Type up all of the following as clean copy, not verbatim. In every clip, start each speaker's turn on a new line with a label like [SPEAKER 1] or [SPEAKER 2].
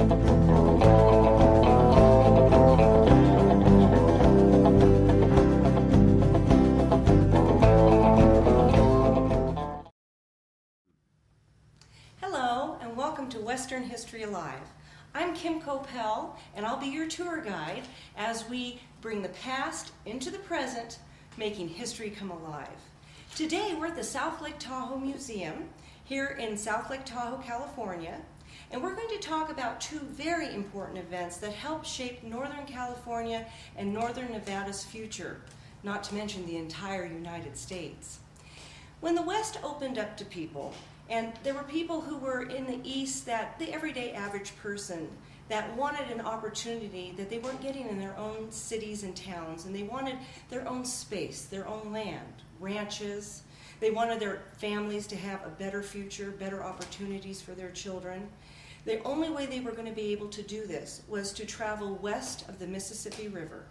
[SPEAKER 1] Hello, and welcome to Western History Alive. I'm Kim Copel, and I'll be your tour guide as we bring the past into the present, making history come alive. Today we're at the South Lake Tahoe Museum here in South Lake Tahoe, California, and we're going to talk about two very important events that helped shape Northern California and Northern Nevada's future, not to mention the entire United States. When the West opened up to people, and there were people who were in the East, that the everyday average person that wanted an opportunity that they weren't getting in their own cities and towns, and they wanted their own space, their own land, ranches. They wanted their families to have a better future, better opportunities for their children. The only way they were going to be able to do this was to travel west of the Mississippi River.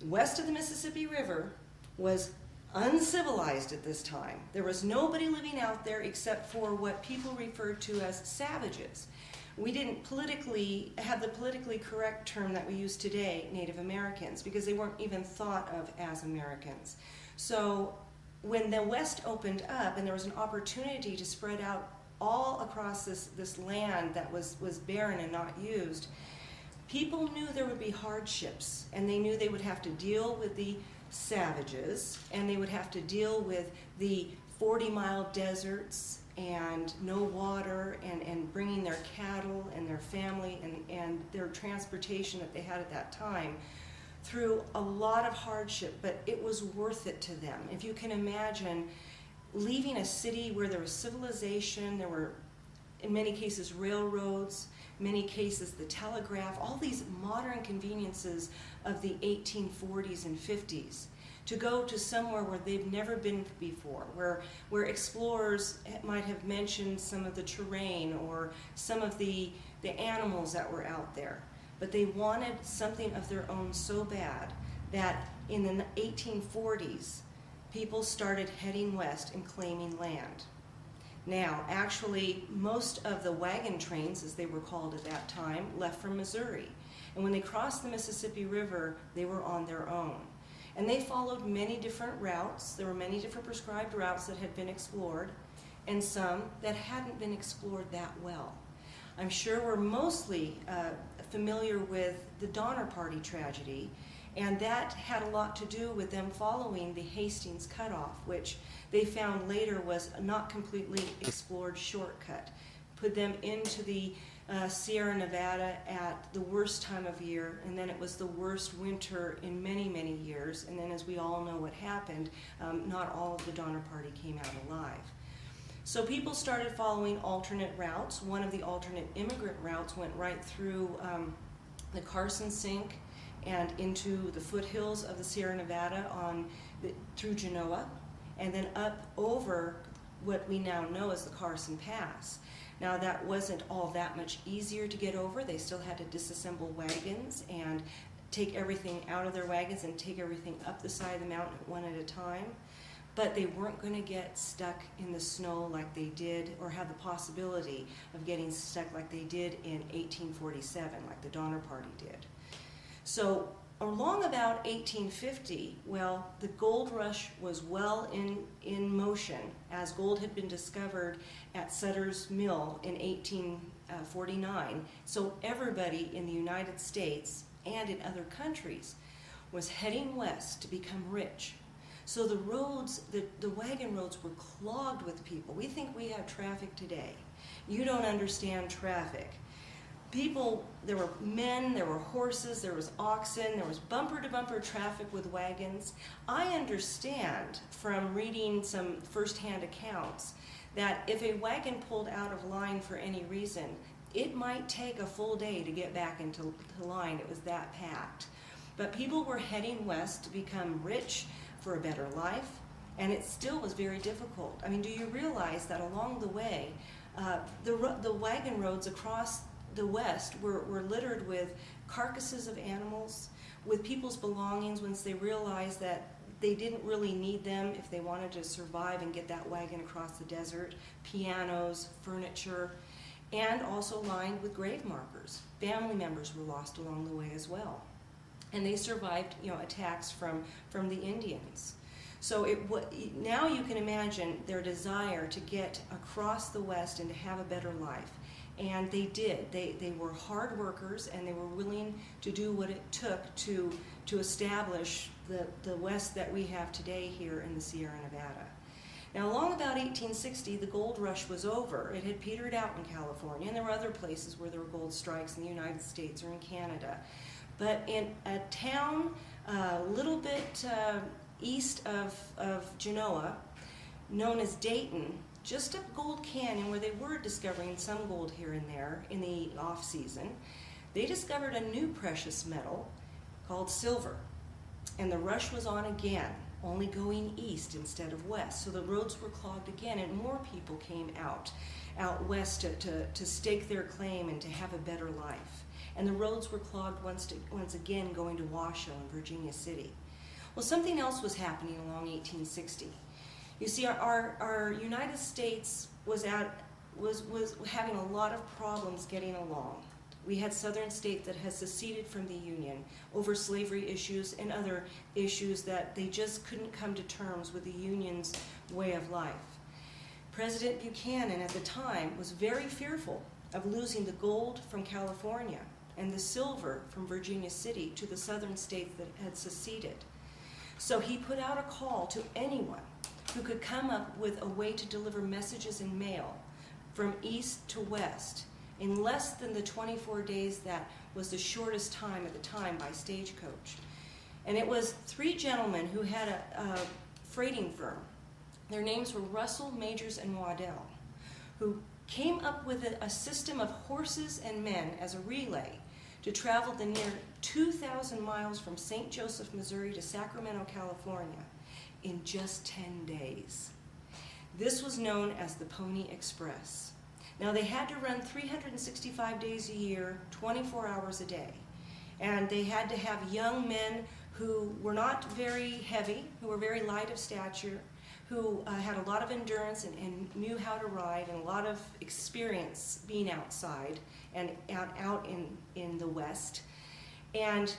[SPEAKER 1] West of the Mississippi River was uncivilized at this time. There was nobody living out there except for what people referred to as savages. We didn't politically have the politically correct term that we use today, Native Americans, because they weren't even thought of as Americans. So when the West opened up and there was an opportunity to spread out all across this land that was barren and not used, people knew there would be hardships, and they knew they would have to deal with the savages, and they would have to deal with the 40-mile deserts and no water, and bringing their cattle and their family and their transportation that they had at that time through a lot of hardship, but it was worth it to them. If you can imagine leaving a city where there was civilization, there were in many cases railroads, many cases the telegraph, all these modern conveniences of the 1840s and 50s, to go to somewhere where they've never been before, where explorers might have mentioned some of the terrain or some of the animals that were out there. But they wanted something of their own so bad that in the 1840s, people started heading west and claiming land. Now, actually, most of the wagon trains, as they were called at that time, left from Missouri. And when they crossed the Mississippi River, they were on their own. And they followed many different routes. There were many different prescribed routes that had been explored, and some that hadn't been explored that well. I'm sure we're mostly familiar with the Donner Party tragedy, and that had a lot to do with them following the Hastings cutoff, which they found later was a not completely explored shortcut. Put them into the Sierra Nevada at the worst time of year, and then it was the worst winter in many, many years. And then, as we all know what happened, not all of the Donner Party came out alive. So people started following alternate routes. One of the alternate immigrant routes went right through the Carson Sink and into the foothills of the Sierra Nevada through Genoa, and then up over what we now know as the Carson Pass. Now, that wasn't all that much easier to get over. They still had to disassemble wagons and take everything out of their wagons and take everything up the side of the mountain one at a time. But they weren't going to get stuck in the snow like they did, or have the possibility of getting stuck like they did in 1847, like the Donner Party did. So along about 1850, well, the gold rush was well in motion, as gold had been discovered at Sutter's Mill in 1849. So everybody in the United States and in other countries was heading west to become rich. So the roads, the wagon roads were clogged with people. We think we have traffic today. You don't understand traffic. People, there were men, there were horses, there was oxen, there was bumper-to-bumper traffic with wagons. I understand from reading some first-hand accounts that if a wagon pulled out of line for any reason, it might take a full day to get back into line. It was that packed. But people were heading west to become rich, for a better life, and it still was very difficult. I mean, do you realize that along the way, the wagon roads across the West were littered with carcasses of animals, with people's belongings once they realized that they didn't really need them if they wanted to survive and get that wagon across the desert, pianos, furniture. and also lined with grave markers. Family members were lost along the way as well. And they survived, attacks from the Indians. So now you can imagine their desire to get across the West and to have a better life. And they did. They were hard workers, and they were willing to do what it took to establish the West that we have today here in the Sierra Nevada. Now, along about 1860, the gold rush was over. It had petered out in California, and there were other places where there were gold strikes in the United States or in Canada. But in a town a little bit east of Genoa, known as Dayton, just up Gold Canyon, where they were discovering some gold here and there in the off-season, they discovered a new precious metal called silver. And the rush was on again, only going east instead of west. So the roads were clogged again, and more people came out west to stake their claim and to have a better life. And the roads were clogged once again going to Washoe and Virginia City. Well, something else was happening along 1860. You see, our United States was having a lot of problems getting along. We had southern states that had seceded from the Union over slavery issues and other issues that they just couldn't come to terms with the Union's way of life. President Buchanan at the time was very fearful of losing the gold from California and the silver from Virginia City to the southern states that had seceded. So he put out a call to anyone who could come up with a way to deliver messages in mail from east to west in less than the 24 days that was the shortest time at the time by stagecoach. And it was three gentlemen who had a freighting firm. Their names were Russell, Majors, and Waddell, who came up with a system of horses and men as a relay to travel the near 2,000 miles from St. Joseph, Missouri to Sacramento, California in just 10 days. This was known as the Pony Express. Now, they had to run 365 days a year, 24 hours a day. And they had to have young men who were not very heavy, who were very light of stature, who had a lot of endurance and knew how to ride, and a lot of experience being outside and out in the West. And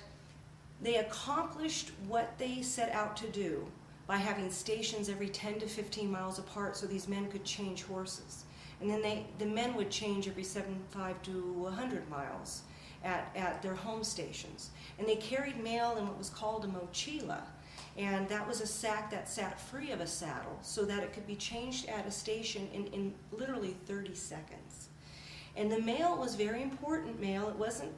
[SPEAKER 1] they accomplished what they set out to do by having stations every 10 to 15 miles apart so these men could change horses. And then the men would change every 75 to 100 miles at their home stations. And they carried mail in what was called a mochila. And that was a sack that sat free of a saddle so that it could be changed at a station in literally 30 seconds. And the mail was very important mail. It wasn't,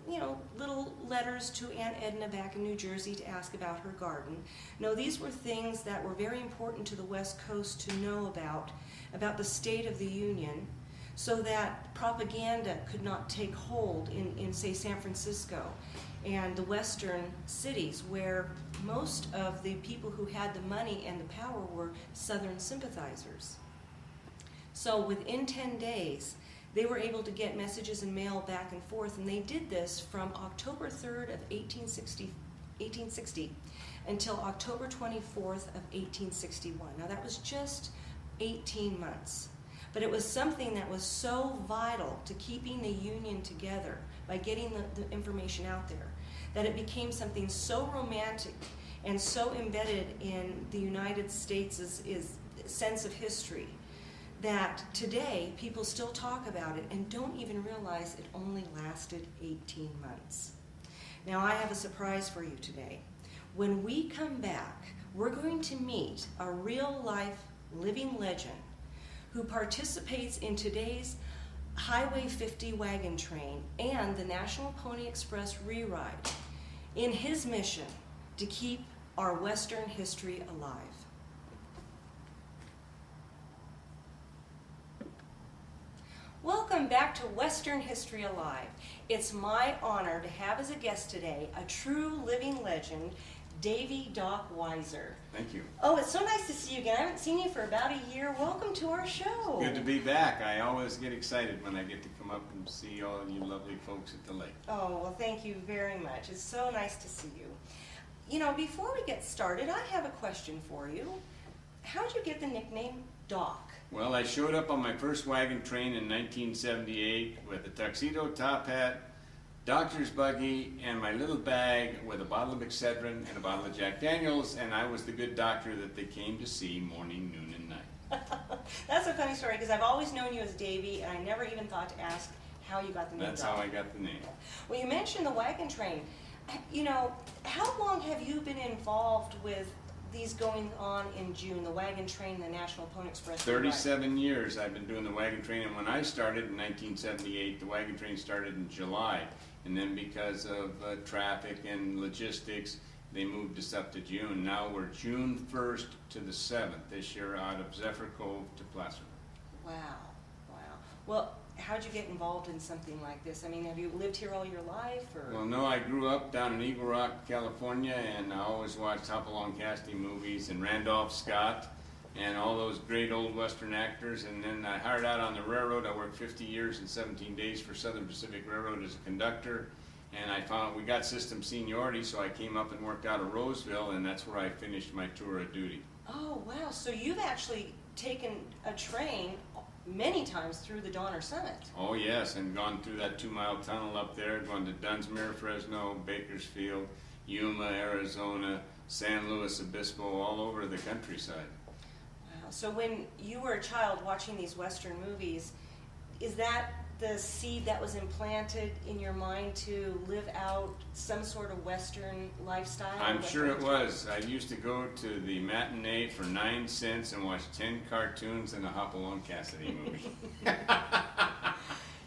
[SPEAKER 1] little letters to Aunt Edna back in New Jersey to ask about her garden. No, these were things that were very important to the West Coast to know about the state of the Union, so that propaganda could not take hold in say, San Francisco and the western cities, where most of the people who had the money and the power were Southern sympathizers. So within 10 days, they were able to get messages and mail back and forth, and they did this from October 3rd of 1860 until October 24th of 1861. Now, that was just 18 months. But it was something that was so vital to keeping the Union together by getting the information out there, that it became something so romantic and so embedded in the United States' sense of history that today people still talk about it and don't even realize it only lasted 18 months. Now, I have a surprise for you today. When we come back, we're going to meet a real-life living legend who participates in today's Highway 50 wagon train and the National Pony Express re-ride in his mission to keep our Western history alive. Welcome back to Western History Alive. It's my honor to have as a guest today a true living legend, Davey Doc Weiser.
[SPEAKER 2] Thank you.
[SPEAKER 1] Oh, it's so nice to see you again. I haven't seen you for about a year. Welcome to our show.
[SPEAKER 2] Good to be back. I always get excited when I get to come up and see all of you lovely folks at the lake.
[SPEAKER 1] Oh, well, thank you very much. It's so nice to see you. Before we get started, I have a question for you. How did you get the nickname Doc?
[SPEAKER 2] Well, I showed up on my first wagon train in 1978 with a tuxedo, top hat, doctor's buggy, and my little bag with a bottle of Excedrin and a bottle of Jack Daniels, and I was the good doctor that they came to see morning, noon, and night.
[SPEAKER 1] That's a funny story, because I've always known you as Davey, and I never even thought to ask how you got the name.
[SPEAKER 2] That's how I got the name.
[SPEAKER 1] Well, you mentioned the wagon train. You know, how long have you been involved with these going on in June, the wagon train and the National Pony Express?
[SPEAKER 2] 37 years I've been doing the wagon train, and when I started in 1978, the wagon train started in July, and then because of traffic and logistics, they moved us up to June. Now we're June 1st to the 7th this year, out of Zephyr Cove to Placer.
[SPEAKER 1] Wow, wow. Well, how'd you get involved in something like this? I mean, have you lived here all your life, or?
[SPEAKER 2] Well, no, I grew up down in Eagle Rock, California, and I always watched Hopalong Cassidy movies and Randolph Scott and all those great old Western actors. And then I hired out on the railroad. I worked 50 years and 17 days for Southern Pacific Railroad as a conductor. And I found we got system seniority, so I came up and worked out of Roseville, and that's where I finished my tour of duty.
[SPEAKER 1] Oh, wow. So you've actually taken a train many times through the Donner Summit.
[SPEAKER 2] Oh yes, and gone through that 2-mile tunnel up there, gone to Dunsmuir, Fresno, Bakersfield, Yuma, Arizona, San Luis Obispo, all over the countryside.
[SPEAKER 1] Wow. So when you were a child watching these Western movies, is that the seed that was implanted in your mind to live out some sort of Western lifestyle?
[SPEAKER 2] I'm sure it was. I used to go to the matinee for 9 cents and watch 10 cartoons and a Hopalong Cassidy movie.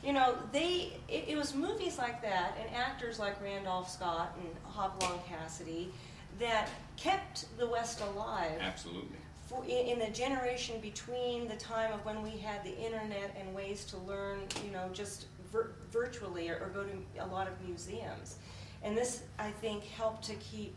[SPEAKER 1] You know, it was movies like that and actors like Randolph Scott and Hopalong Cassidy that kept the West alive.
[SPEAKER 2] Absolutely.
[SPEAKER 1] In the generation between the time of when we had the internet and ways to learn, you know, just virtually or go to a lot of museums. And this, I think, helped to keep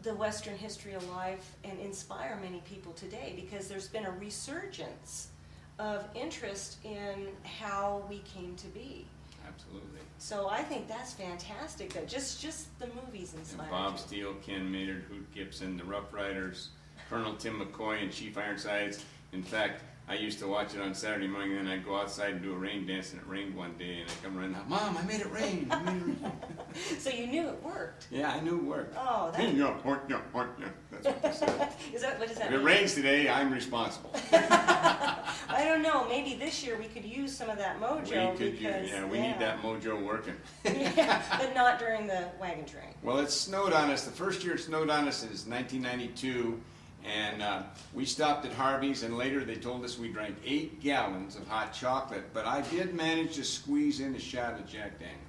[SPEAKER 1] the Western history alive and inspire many people today, because there's been a resurgence of interest in how we came to be.
[SPEAKER 2] Absolutely.
[SPEAKER 1] So I think that's fantastic that just the movies inspire.
[SPEAKER 2] And Bob
[SPEAKER 1] you.
[SPEAKER 2] Steele, Ken Maynard, Hoot Gibson, the Rough Riders, Colonel Tim McCoy, and Chief Ironsides. In fact, I used to watch it on Saturday morning, and then I'd go outside and do a rain dance, and it rained one day, and I'd come running out, Mom, I made it rain. I made it rain.
[SPEAKER 1] So you knew it worked.
[SPEAKER 2] Yeah, I knew it worked.
[SPEAKER 1] Oh,
[SPEAKER 2] That's what they said.
[SPEAKER 1] What does that
[SPEAKER 2] If
[SPEAKER 1] mean?
[SPEAKER 2] it rains today, I'm responsible.
[SPEAKER 1] I don't know. Maybe this year we could use some of that mojo.
[SPEAKER 2] We need that mojo working.
[SPEAKER 1] Yeah, but not during the wagon train.
[SPEAKER 2] Well, it snowed on us. The first year it snowed on us is 1992, and we stopped at Harvey's, and later they told us we drank 8 gallons of hot chocolate, but I did manage to squeeze in a shot of Jack Daniels.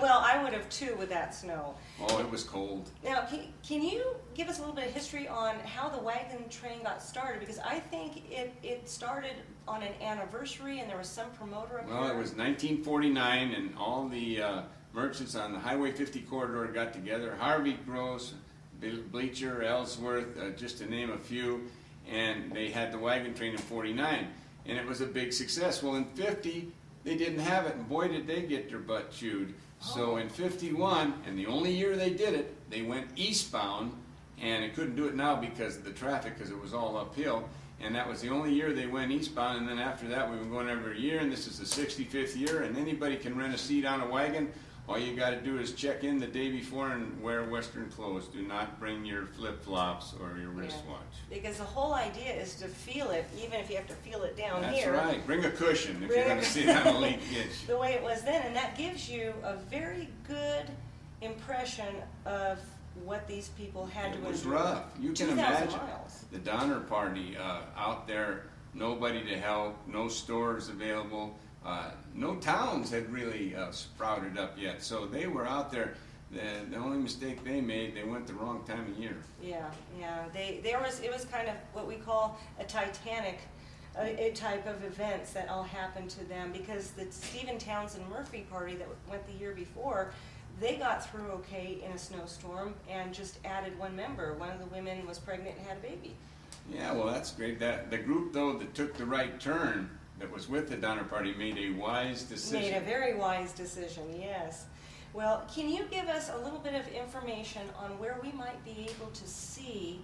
[SPEAKER 1] Well, I would have too with that snow.
[SPEAKER 2] Oh, it was cold.
[SPEAKER 1] Now, can you give us a little bit of history on how the wagon train got started? Because I think it started on an anniversary and there was some promoter up there.
[SPEAKER 2] Well, it was 1949, and all the merchants on the Highway 50 corridor got together. Harvey, Gross, Bleacher, Ellsworth, just to name a few, and they had the wagon train in 49, and it was a big success. Well, in 50, they didn't have it, and boy did they get their butt chewed. So in 51, and the only year they did it, they went eastbound, and they couldn't do it now because of the traffic, because it was all uphill, and that was the only year they went eastbound. And then after that, we've been going every year, and this is the 65th year, and anybody can rent a seat on a wagon. All you got to do is check in the day before and wear Western clothes. Do not bring your flip-flops or your wristwatch.
[SPEAKER 1] Because the whole idea is to feel it, even if you have to feel it down here.
[SPEAKER 2] That's right. Bring a cushion if you're going to sit on a late ditch.
[SPEAKER 1] The way it was then, and that gives you a very good impression of what these people had to endure.
[SPEAKER 2] It was rough. You can
[SPEAKER 1] 2,000
[SPEAKER 2] imagine
[SPEAKER 1] miles.
[SPEAKER 2] the Donner Party out there, nobody to help, no stores available. No towns had really sprouted up yet, so they were out there. The only mistake they made, they went the wrong time of year.
[SPEAKER 1] Yeah. It was kind of what we call a Titanic a type of events that all happened to them, because the Stephen Townsend Murphy party that went the year before, they got through okay in a snowstorm and just added one member. One of the women was pregnant and had a baby.
[SPEAKER 2] Yeah, well, that's great. The group, though, that took the right turn, that was with the Donner Party, made a wise decision.
[SPEAKER 1] Made a very wise decision, yes. Well, can you give us a little bit of information on where we might be able to see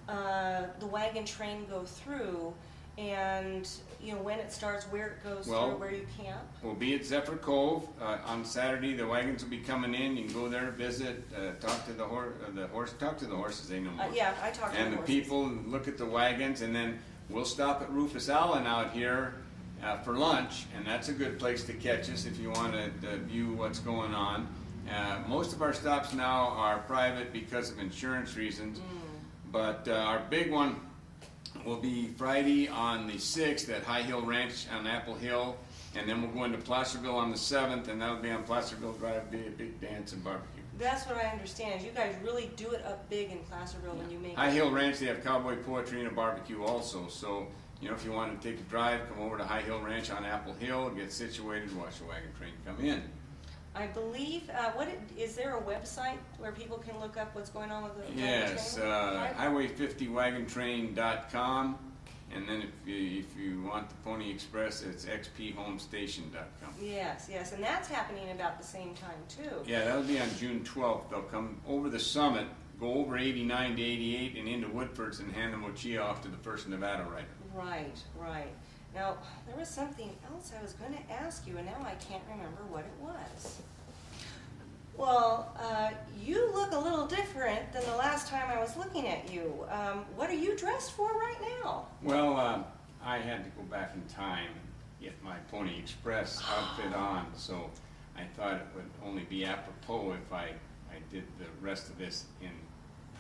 [SPEAKER 1] the wagon train go through And, you know, when it starts, where it goes
[SPEAKER 2] Well,
[SPEAKER 1] through, where you camp?
[SPEAKER 2] We'll be at Zephyr Cove on Saturday. The wagons will be coming in. You can go there, visit, talk to the horses. They know more.
[SPEAKER 1] Yeah, I talked to
[SPEAKER 2] And
[SPEAKER 1] the
[SPEAKER 2] the
[SPEAKER 1] horses.
[SPEAKER 2] people, and look at the wagons, and then we'll stop at Rufus Allen out here for lunch, and that's a good place to catch us if you want to view what's going on. Most of our stops now are private because of insurance reasons, but our big one will be Friday on the 6th at High Hill Ranch on Apple Hill, and then we'll go into Placerville on the 7th, and that'll be on Placerville Drive, be a big dance and barbecue.
[SPEAKER 1] That's what I understand. You guys really do it up big in Placerville when you make
[SPEAKER 2] High
[SPEAKER 1] it.
[SPEAKER 2] Hill Ranch, they have cowboy poetry and a barbecue also, so you know, if you want to take a drive, come over to High Hill Ranch on Apple Hill, get situated, watch the wagon train come in.
[SPEAKER 1] I believe, is there a website where people can look up what's going on with the wagon
[SPEAKER 2] Yes,
[SPEAKER 1] train?
[SPEAKER 2] highway50wagontrain.com, and then if you want the Pony Express, it's xphomestation.com.
[SPEAKER 1] Yes, yes, and that's happening about the same time too.
[SPEAKER 2] Yeah, that'll be on June 12th. They'll come over the summit, go over 89 to 88 and into Woodford's and hand the mochila off to the first Nevada rider.
[SPEAKER 1] Right, right. Now, there was something else I was going to ask you, and now I can't remember what it was. Well, you look a little different than the last time I was looking at you. What are you dressed for right now?
[SPEAKER 2] Well, I had to go back in time and get my Pony Express outfit on, so I thought it would only be apropos if I did the rest of this in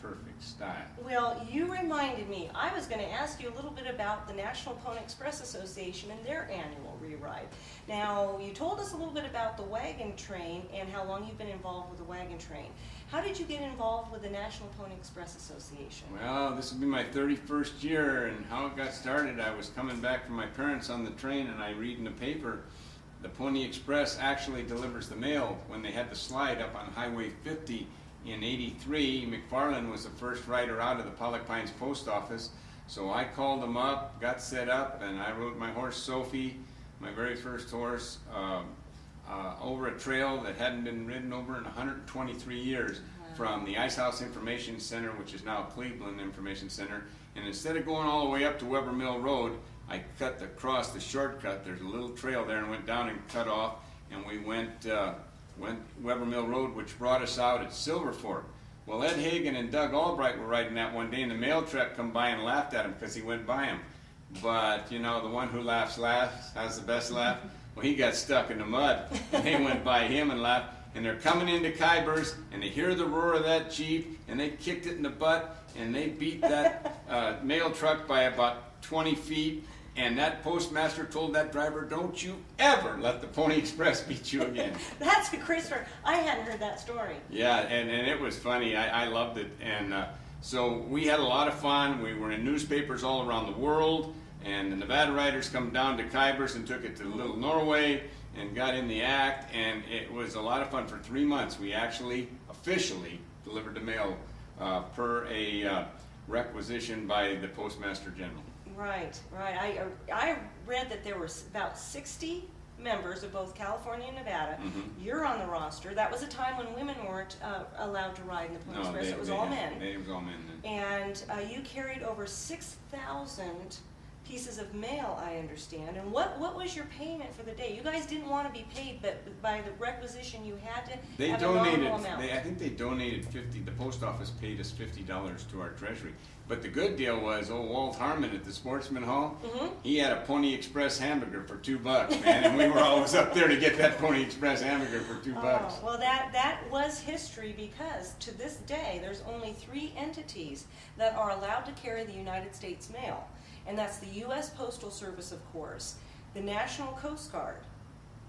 [SPEAKER 2] perfect style.
[SPEAKER 1] Well, you reminded me. I was going to ask you a little bit about the National Pony Express Association and their annual re-ride. Now, you told us a little bit about the wagon train and how long you've been involved with the wagon train. How did you get involved with the National Pony Express Association?
[SPEAKER 2] Well, this will be my 31st year, and how it got started, I was coming back from my parents on the train, and I read in the paper, the Pony Express actually delivers the mail. When they had the slide up on Highway 50 in '83, McFarland was the first rider out of the Pollock Pines post office, so I called them up, got set up, and I rode my horse Sophie, my very first horse, over a trail that hadn't been ridden over in 123 years. From the Ice House Information Center, which is now Cleveland Information Center, and instead of going all the way up to Weber Mill Road, I cut across the shortcut. There's a little trail there, and went down and cut off, and we went Weber Mill Road, which brought us out at Silver Fork. Well, Ed Hagan and Doug Albright were riding that one day, and the mail truck come by and laughed at him because he went by him. But, you know, the one who laughs has the best laugh. Well, he got stuck in the mud, and they went by him and laughed. And they're coming into Kybers, and they hear the roar of that Jeep, and they kicked it in the butt, and they beat that mail truck by about 20 feet. And that postmaster told that driver, "Don't you ever let the Pony Express beat you again."
[SPEAKER 1] That's a great story. I hadn't heard that story.
[SPEAKER 2] Yeah, and it was funny. I loved it. And so we had a lot of fun. We were in newspapers all around the world, and the Nevada riders come down to Kybers and took it to Little Norway and got in the act, and it was a lot of fun for 3 months. We actually officially delivered the mail per a requisition by the Postmaster General.
[SPEAKER 1] Right, right. I read that there were about 60 members of both California and Nevada.
[SPEAKER 2] Mm-hmm.
[SPEAKER 1] You're on the roster. That was a time when women weren't allowed to ride in the Pony Express. It was all men.
[SPEAKER 2] It was all men then.
[SPEAKER 1] And you carried over 6,000 pieces of mail, I understand. And what was your payment for the day? You guys didn't want to be paid, but by the requisition you had to have a nominal amount.
[SPEAKER 2] I think they donated 50. The post office paid us $50 to our treasury. But the good deal was, Walt Harmon at the Sportsman Hall, he had a Pony Express hamburger for $2, man, and we were always up there to get that Pony Express hamburger for $2.
[SPEAKER 1] Well, that was history, because to this day there's only 3 entities that are allowed to carry the United States mail, and that's the U.S. Postal Service, of course, the National Coast Guard,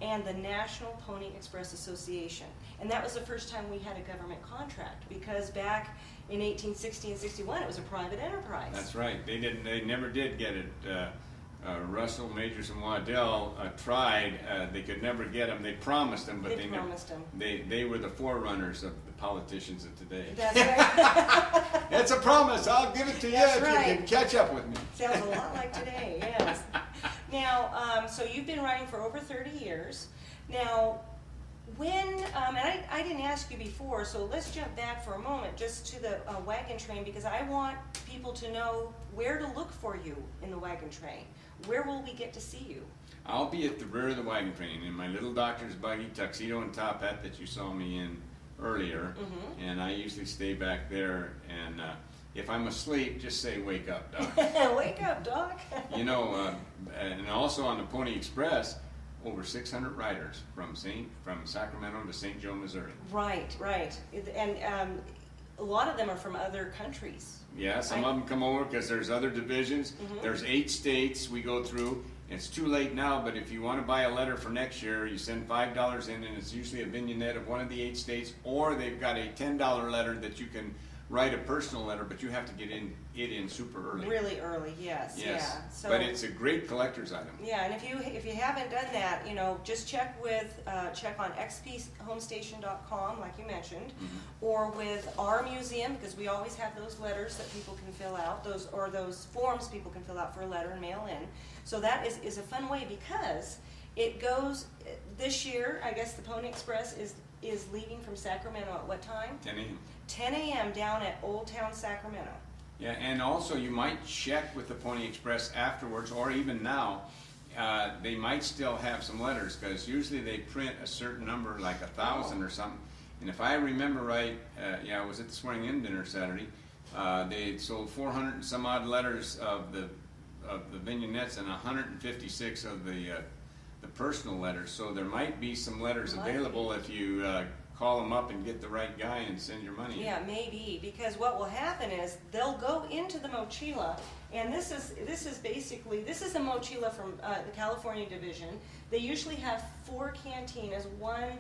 [SPEAKER 1] and the National Pony Express Association. And that was the first time we had a government contract, because back in 1860 and 61 it was a private enterprise.
[SPEAKER 2] That's right. They never did get it. Russell, Majors, and Waddell tried. They could never get them. They promised them, but they never. They were the forerunners of the politicians of today.
[SPEAKER 1] That's right.
[SPEAKER 2] It's a promise. I'll give it to you
[SPEAKER 1] That's
[SPEAKER 2] if
[SPEAKER 1] right.
[SPEAKER 2] you can catch up with me.
[SPEAKER 1] Sounds a lot like today, yes. Now, so you've been riding for over 30 years. Now, When, and I didn't ask you before, so let's jump back for a moment just to the wagon train, because I want people to know where to look for you in the wagon train. Where will we get to see you?
[SPEAKER 2] I'll be at the rear of the wagon train in my little doctor's buggy, tuxedo and top hat that you saw me in earlier, and I usually stay back there, and if I'm asleep, just say, "Wake up, Doc."
[SPEAKER 1] Wake up, Doc.
[SPEAKER 2] You know, and also on the Pony Express, over 600 riders from Sacramento to St. Joe, Missouri.
[SPEAKER 1] Right, right. And a lot of them are from other countries.
[SPEAKER 2] Yeah, some of them come over because there's other divisions. There's 8 states we go through. It's too late now, but if you want to buy a letter for next year, you send $5 in, and it's usually a vignette of one of the 8 states, or they've got a $10 letter that you can write a personal letter, but you have to get it in super early. Really
[SPEAKER 1] early, yes.
[SPEAKER 2] Yes.
[SPEAKER 1] Yeah. So,
[SPEAKER 2] but it's a great collector's item.
[SPEAKER 1] Yeah, and if you haven't done that, you know, just check on xphomestation.com, like you mentioned, or with our museum, because we always have those letters that people can fill out, those forms people can fill out for a letter and mail in. So that is a fun way, because it goes this year. I guess the Pony Express is leaving from Sacramento at what time?
[SPEAKER 2] 10 a.m.
[SPEAKER 1] 10 a.m. down at Old Town Sacramento.
[SPEAKER 2] Yeah, and also you might check with the Pony Express afterwards, or even now. They might still have some letters, because usually they print a certain number, like 1,000 or something. And if I remember right, I was at the swearing-in dinner Saturday. They sold 400 and some odd letters of the vignettes, and 156 of the personal letters. So there might be some letters available if you call them up and get the right guy and send your money.
[SPEAKER 1] Yeah, maybe, because what will happen is they'll go into the mochila, and this is a mochila from the California division. They usually have 4 cantinas, one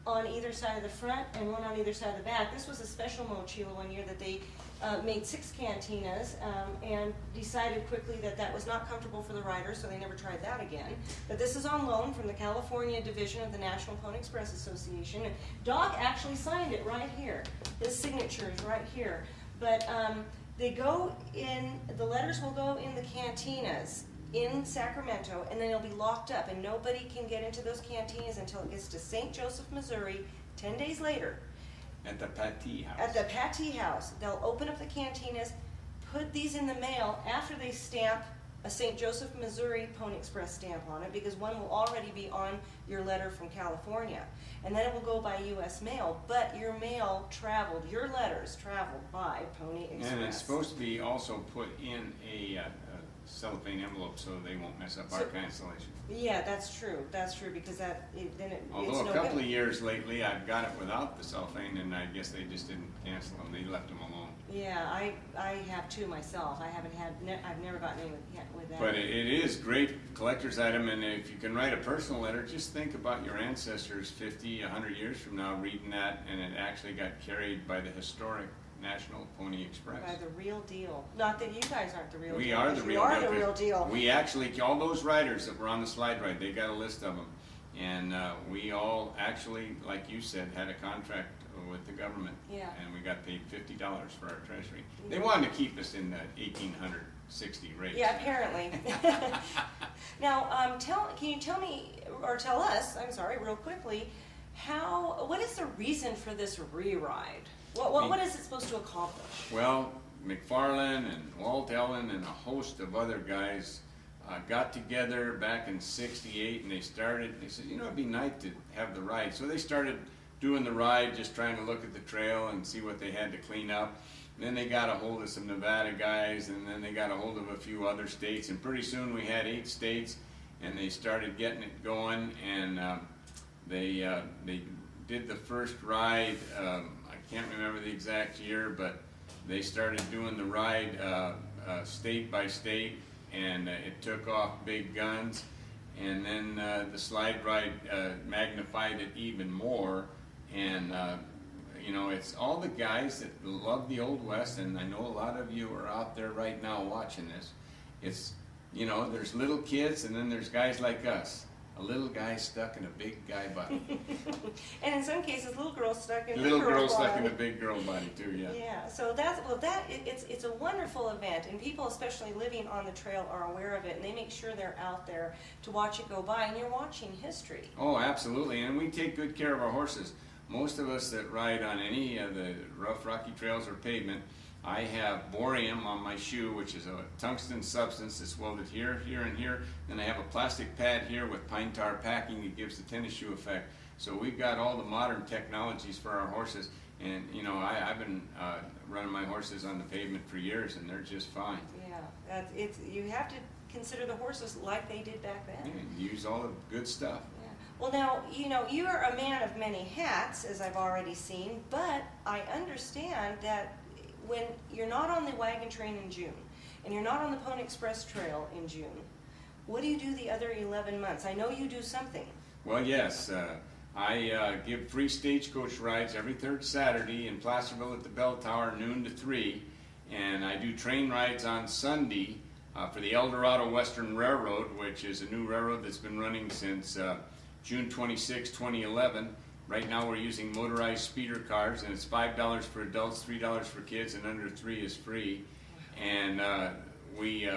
[SPEAKER 1] on either side of the front and one on either side of the back. This was a special mochila one year that they made 6 cantinas and decided quickly that was not comfortable for the riders, so they never tried that again. But this is on loan from the California division of the National Pony Express Association. And Doc actually signed it right here. His signature is right here. But they go in, the letters will go in the cantinas in Sacramento, and then they'll be locked up, and nobody can get into those cantinas until it gets to St. Joseph, Missouri, 10 days later.
[SPEAKER 2] At the Patee House.
[SPEAKER 1] At the Patee House. They'll open up the cantinas, put these in the mail after they stamp a St. Joseph, Missouri Pony Express stamp on it, because one will already be on your letter from California. And then it will go by U.S. mail, but your letters traveled by Pony Express.
[SPEAKER 2] And it's supposed to be also put in a cellophane envelope so they won't mess up our cancellation.
[SPEAKER 1] Yeah, that's true, because
[SPEAKER 2] Although a couple of years lately I've got it without the cellophane, and I guess they just didn't cancel them, they left them alone.
[SPEAKER 1] Yeah, I have 2 myself. I've never gotten any with that.
[SPEAKER 2] But it is great collector's item, and if you can write a personal letter, just think about your ancestors 50, 100 years from now reading that, and it actually got carried by the historic National Pony Express.
[SPEAKER 1] By the real deal. Not that you guys aren't the real deal.
[SPEAKER 2] We are the real deal.
[SPEAKER 1] You are the real deal.
[SPEAKER 2] We actually, all those riders that were on the slide ride, they got a list of them. And we all actually, like you said, had a contract with the government.
[SPEAKER 1] Yeah.
[SPEAKER 2] And we got paid $50 for our treasury. They wanted to keep us in the 1860 rates.
[SPEAKER 1] Yeah, apparently. Now, can you tell me, or tell us, I'm sorry, real quickly, what is the reason for this re-ride? What is it supposed to accomplish?
[SPEAKER 2] Well, McFarlane and Walt Ellen and a host of other guys got together back in '68, and they said, it'd be nice to have the ride. So they started doing the ride, just trying to look at the trail and see what they had to clean up. And then they got a hold of some Nevada guys, and then they got a hold of a few other states, and pretty soon we had 8 states, and they started getting it going, and they did the first ride. I can't remember the exact year, but they started doing the ride state by state, and it took off big guns. And then the slide ride magnified it even more. And it's all the guys that love the Old West, and I know a lot of you are out there right now watching this. It's there's little kids, and then there's guys like us, a little guy stuck in a big guy body.
[SPEAKER 1] And in some cases, little girls stuck in
[SPEAKER 2] A little girl stuck
[SPEAKER 1] body.
[SPEAKER 2] in a big girl body too, yeah.
[SPEAKER 1] Yeah, so it's a wonderful event, and people, especially living on the trail, are aware of it, and they make sure they're out there to watch it go by, and you're watching history.
[SPEAKER 2] Oh, absolutely, and we take good care of our horses. Most of us that ride on any of the rough, rocky trails or pavement, I have borium on my shoe, which is a tungsten substance that's welded here, here, and here. Then I have a plastic pad here with pine tar packing that gives the tennis shoe effect. So we've got all the modern technologies for our horses. And, you know, I've been running my horses on the pavement for years, and they're just fine.
[SPEAKER 1] Yeah, you have to consider the horses like they did back then.
[SPEAKER 2] Yeah, use all the good stuff.
[SPEAKER 1] Yeah. Well, now, you know, you are a man of many hats, as I've already seen, but I understand that when you're not on the wagon train in June, and you're not on the Pony Express Trail in June, what do you do the other 11 months? I know you do something.
[SPEAKER 2] Well, yes. I give free stagecoach rides every third Saturday in Placerville at the Bell Tower, noon to 3. And I do train rides on Sunday for the El Dorado Western Railroad, which is a new railroad that's been running since June 26, 2011. Right now we're using motorized speeder cars, and it's $5 for adults, $3 for kids, and under 3 is free. And we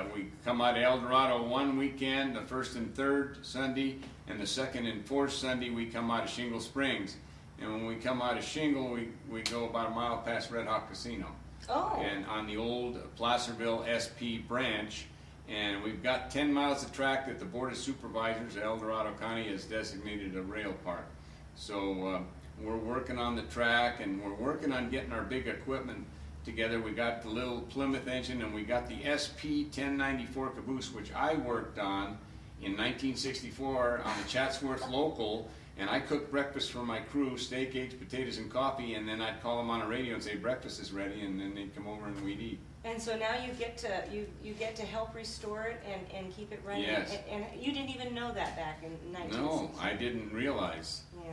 [SPEAKER 2] come out of El Dorado one weekend, the first and third Sunday, and the second and fourth Sunday we come out of Shingle Springs. And when we come out of Shingle, we go about a mile past Red Hawk Casino.
[SPEAKER 1] Oh.
[SPEAKER 2] And on the old Placerville SP branch, and we've got 10 miles of track that the Board of Supervisors of El Dorado County has designated a rail park. So we're working on the track, and we're working on getting our big equipment together. We got the little Plymouth engine, and we got the SP 1094 caboose, which I worked on in 1964 on the Chatsworth Local, and I cooked breakfast for my crew, steak, eggs, potatoes, and coffee, and then I'd call them on the radio and say breakfast is ready, and then they'd come over and we'd eat.
[SPEAKER 1] And so now you get to help restore it and keep it running.
[SPEAKER 2] Yes.
[SPEAKER 1] And you didn't even know that back in 1960.
[SPEAKER 2] No, I didn't realize.
[SPEAKER 1] Yeah.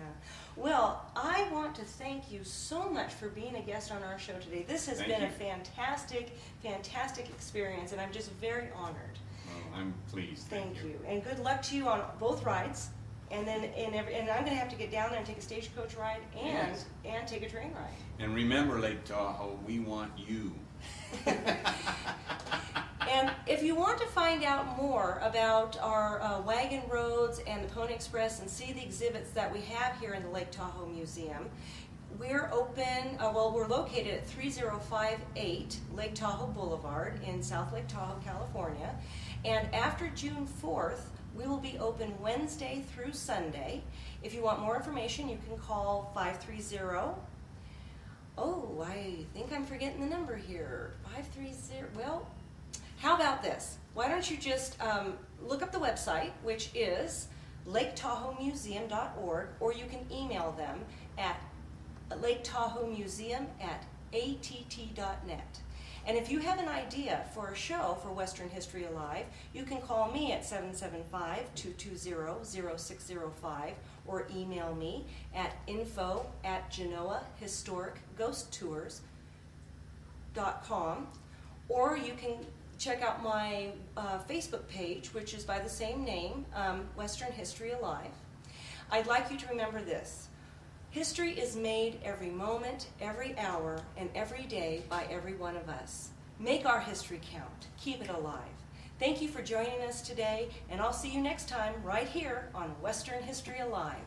[SPEAKER 1] Well, I want to thank you so much for being a guest on our show today. This has been a fantastic, fantastic experience, and I'm just very honored.
[SPEAKER 2] Well, I'm pleased.
[SPEAKER 1] Thank you. And good luck to you on both rides. And then, and I'm going to have to get down there and take a stagecoach ride and take a train ride.
[SPEAKER 2] And remember, Lake Tahoe, we want you.
[SPEAKER 1] And if you want to find out more about our wagon roads and the Pony Express and see the exhibits that we have here in the Lake Tahoe Museum, we're open, we're located at 3058 Lake Tahoe Boulevard in South Lake Tahoe, California. And after June 4th, we will be open Wednesday through Sunday. If you want more information, you can call 530. Oh, I think I'm forgetting the number here. 530, well, how about this? Why don't you just look up the website, which is laketahoemuseum.org, or you can email them at laketahoemuseum@att.net. And if you have an idea for a show for Western History Alive, you can call me at 775-220-0605 or email me at info@genoahistoricghosttours.com, or you can check out my Facebook page, which is by the same name, Western History Alive. I'd like you to remember this. History is made every moment, every hour, and every day by every one of us. Make our history count. Keep it alive. Thank you for joining us today, and I'll see you next time right here on Western History Alive.